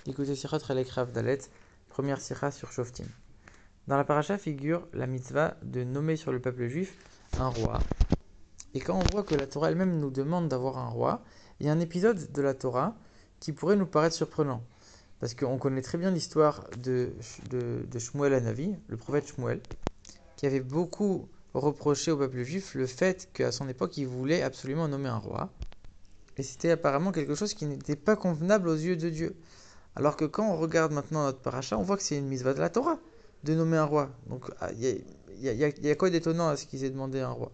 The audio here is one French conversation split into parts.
Écoutez Sirot Relek Rav Dalet, première sira sur Shoftim. Dans la paracha figure la mitzvah de nommer sur le peuple juif un roi. Et quand on voit que la Torah elle-même nous demande d'avoir un roi, il y a un épisode de la Torah qui pourrait nous paraître surprenant. Parce qu'on connaît très bien l'histoire de Shmuel Hanavi, le prophète Shmuel, qui avait beaucoup reproché au peuple juif le fait qu'à son époque, il voulait absolument nommer un roi. Et c'était apparemment quelque chose qui n'était pas convenable aux yeux de Dieu. Alors que quand on regarde maintenant notre paracha, on voit que c'est une mitzvah de la Torah de nommer un roi. Donc il y a quoi d'étonnant à ce qu'ils aient demandé un roi.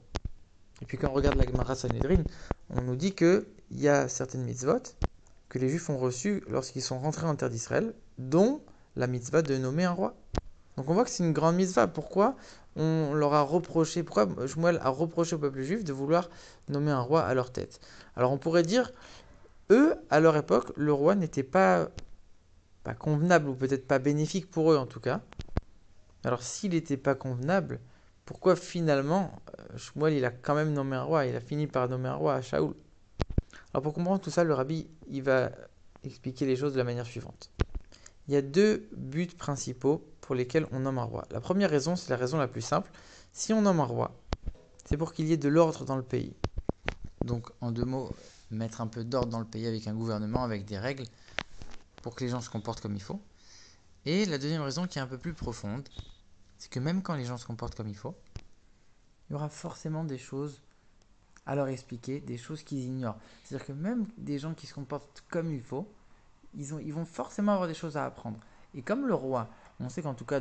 Et puis quand on regarde la Gemara Sanhedrin, on nous dit qu'il y a certaines mitzvot que les Juifs ont reçues lorsqu'ils sont rentrés en terre d'Israël, dont la mitzvah de nommer un roi. Donc on voit que c'est une grande mitzvah. Pourquoi on leur a reproché, pourquoi Shmuel a reproché au peuple juif de vouloir nommer un roi à leur tête? Alors on pourrait dire, eux, à leur époque, le roi n'était pas convenable ou peut-être pas bénéfique pour eux en tout cas. Alors s'il n'était pas convenable, pourquoi finalement Shmuel il a quand même nommé un roi, il a fini par nommer un roi à Shaoul? Alors pour comprendre tout ça, le rabbi il va expliquer les choses de la manière suivante. Il y a deux buts principaux pour lesquels on nomme un roi. La première raison, c'est la raison la plus simple. Si on nomme un roi, c'est pour qu'il y ait de l'ordre dans le pays. Donc en deux mots, mettre un peu d'ordre dans le pays avec un gouvernement, avec des règles, pour que les gens se comportent comme il faut. Et la deuxième raison qui est un peu plus profonde, c'est que même quand les gens se comportent comme il faut, il y aura forcément des choses à leur expliquer, des choses qu'ils ignorent. C'est-à-dire que même des gens qui se comportent comme il faut, ils vont forcément avoir des choses à apprendre. Et comme le roi, on sait qu'en tout cas,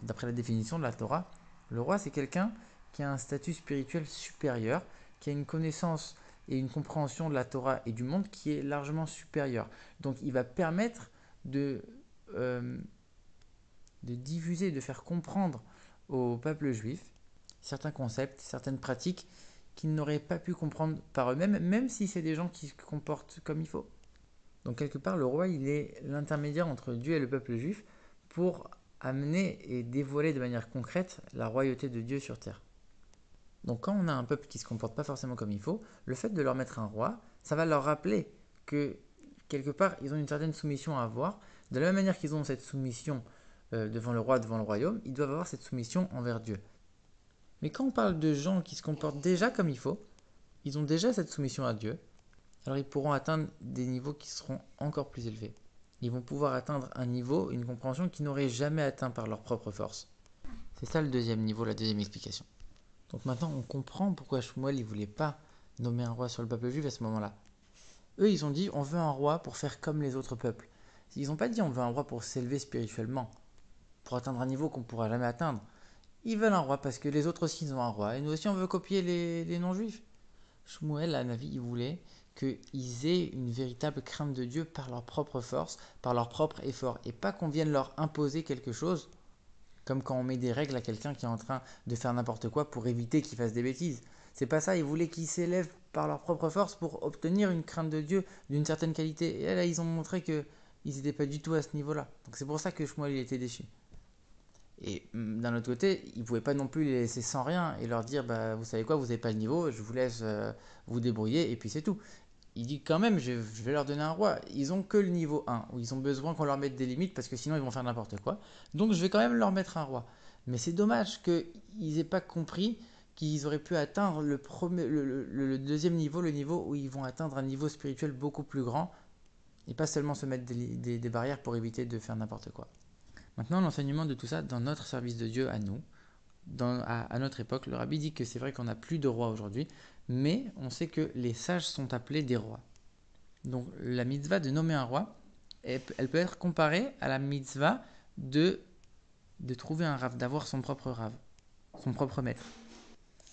d'après la définition de la Torah, le roi c'est quelqu'un qui a un statut spirituel supérieur, qui a une connaissance et une compréhension de la Torah et du monde qui est largement supérieure. Donc il va permettre euh, de diffuser, de faire comprendre au peuple juif certains concepts, certaines pratiques qu'ils n'auraient pas pu comprendre par eux-mêmes, même si c'est des gens qui se comportent comme il faut. Donc quelque part, le roi, il est l'intermédiaire entre Dieu et le peuple juif pour amener et dévoiler de manière concrète la royauté de Dieu sur terre. Donc quand on a un peuple qui ne se comporte pas forcément comme il faut, le fait de leur mettre un roi, ça va leur rappeler que quelque part, ils ont une certaine soumission à avoir. De la même manière qu'ils ont cette soumission devant le roi, devant le royaume, ils doivent avoir cette soumission envers Dieu. Mais quand on parle de gens qui se comportent déjà comme il faut, ils ont déjà cette soumission à Dieu, alors ils pourront atteindre des niveaux qui seront encore plus élevés. Ils vont pouvoir atteindre un niveau, une compréhension qu'ils n'auraient jamais atteint par leur propre force. C'est ça le deuxième niveau, la deuxième explication. Donc maintenant on comprend pourquoi Shmuel ne voulait pas nommer un roi sur le peuple juif à ce moment-là. Eux ils ont dit on veut un roi pour faire comme les autres peuples. Ils n'ont pas dit on veut un roi pour s'élever spirituellement, pour atteindre un niveau qu'on ne pourra jamais atteindre. Ils veulent un roi parce que les autres aussi ils ont un roi et nous aussi on veut copier les non-juifs. Shmuel, à Navi, il voulait qu'ils aient une véritable crainte de Dieu par leur propre force, par leur propre effort, et pas qu'on vienne leur imposer quelque chose, comme quand on met des règles à quelqu'un qui est en train de faire n'importe quoi pour éviter qu'il fasse des bêtises. C'est pas ça, ils voulaient qu'ils s'élèvent par leur propre force pour obtenir une crainte de Dieu d'une certaine qualité. Et là, ils ont montré qu'ils n'étaient pas du tout à ce niveau-là. Donc c'est pour ça que Shmuel il était déçu. Et d'un autre côté, ils ne pouvaient pas non plus les laisser sans rien et leur dire bah, vous savez quoi, vous n'avez pas le niveau, je vous laisse vous débrouiller et puis c'est tout. Il dit quand même, je vais leur donner un roi. Ils ont que le niveau 1 où ils ont besoin qu'on leur mette des limites parce que sinon ils vont faire n'importe quoi. Donc je vais quand même leur mettre un roi. Mais c'est dommage qu'ils n'aient pas compris qu'ils auraient pu atteindre le deuxième niveau, le niveau où ils vont atteindre un niveau spirituel beaucoup plus grand et pas seulement se mettre des barrières pour éviter de faire n'importe quoi. Maintenant, l'enseignement de tout ça dans notre service de Dieu à nous, à notre époque, le rabbi dit que c'est vrai qu'on n'a plus de rois aujourd'hui, mais on sait que les sages sont appelés des rois. Donc la mitzvah de nommer un roi, elle peut être comparée à la mitzvah de trouver un rave, d'avoir son propre rave, son propre maître.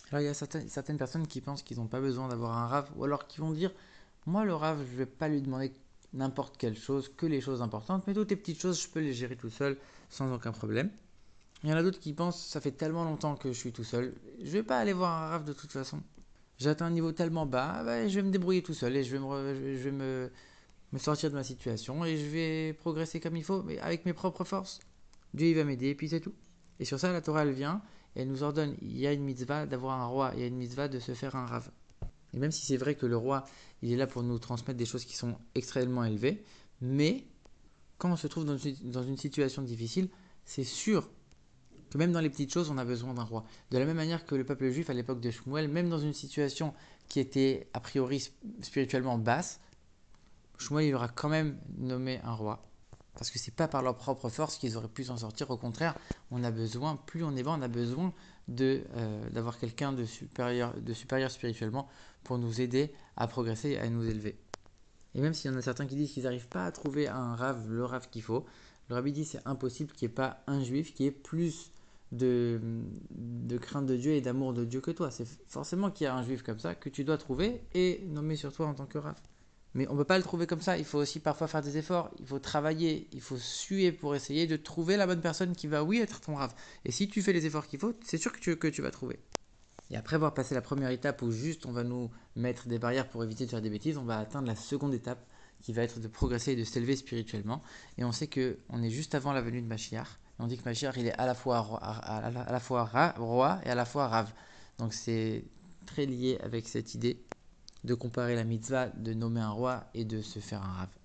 Alors il y a certaines personnes qui pensent qu'ils n'ont pas besoin d'avoir un rave, ou alors qui vont dire, moi le rave, je ne vais pas lui demander n'importe quelle chose, que les choses importantes, mais toutes les petites choses, je peux les gérer tout seul, sans aucun problème. Il y en a d'autres qui pensent, ça fait tellement longtemps que je suis tout seul, je vais pas aller voir un rave de toute façon. J'ai atteint un niveau tellement bas, bah, je vais me débrouiller tout seul et je vais me sortir de ma situation et je vais progresser comme il faut, mais avec mes propres forces. Dieu il va m'aider et puis c'est tout. Et sur ça, la Torah elle vient et elle nous ordonne, il y a une mitzvah d'avoir un roi, il y a une mitzvah de se faire un rave. Et même si c'est vrai que le roi, il est là pour nous transmettre des choses qui sont extrêmement élevées, mais quand on se trouve dans une situation difficile, c'est sûr que même dans les petites choses, on a besoin d'un roi. De la même manière que le peuple juif à l'époque de Shmuel, même dans une situation qui était a priori spirituellement basse, Shmuel il aura quand même nommé un roi. Parce que c'est pas par leur propre force qu'ils auraient pu s'en sortir. Au contraire, on a besoin, plus on est bas, on a besoin d'avoir quelqu'un de supérieur spirituellement pour nous aider à progresser et à nous élever. Et même s'il y en a certains qui disent qu'ils n'arrivent pas à trouver le rave qu'il faut, le rabbi dit c'est impossible qu'il n'y ait pas un juif qui ait plus de crainte de Dieu et d'amour de Dieu que toi. C'est forcément qu'il y a un juif comme ça que tu dois trouver et nommer sur toi en tant que rave. Mais on ne peut pas le trouver comme ça, il faut aussi parfois faire des efforts, il faut travailler, il faut suer pour essayer de trouver la bonne personne qui va, oui, être ton rave. Et si tu fais les efforts qu'il faut, c'est sûr que tu vas trouver. Et après avoir passé la première étape où juste on va nous mettre des barrières pour éviter de faire des bêtises, on va atteindre la seconde étape qui va être de progresser et de s'élever spirituellement. Et on sait qu'on est juste avant la venue de Mashiach. Et on dit que Mashiach, il est à la fois roi et à la fois rave. Donc c'est très lié avec cette idée de comparer la mitzvah de nommer un roi et de se faire un rave.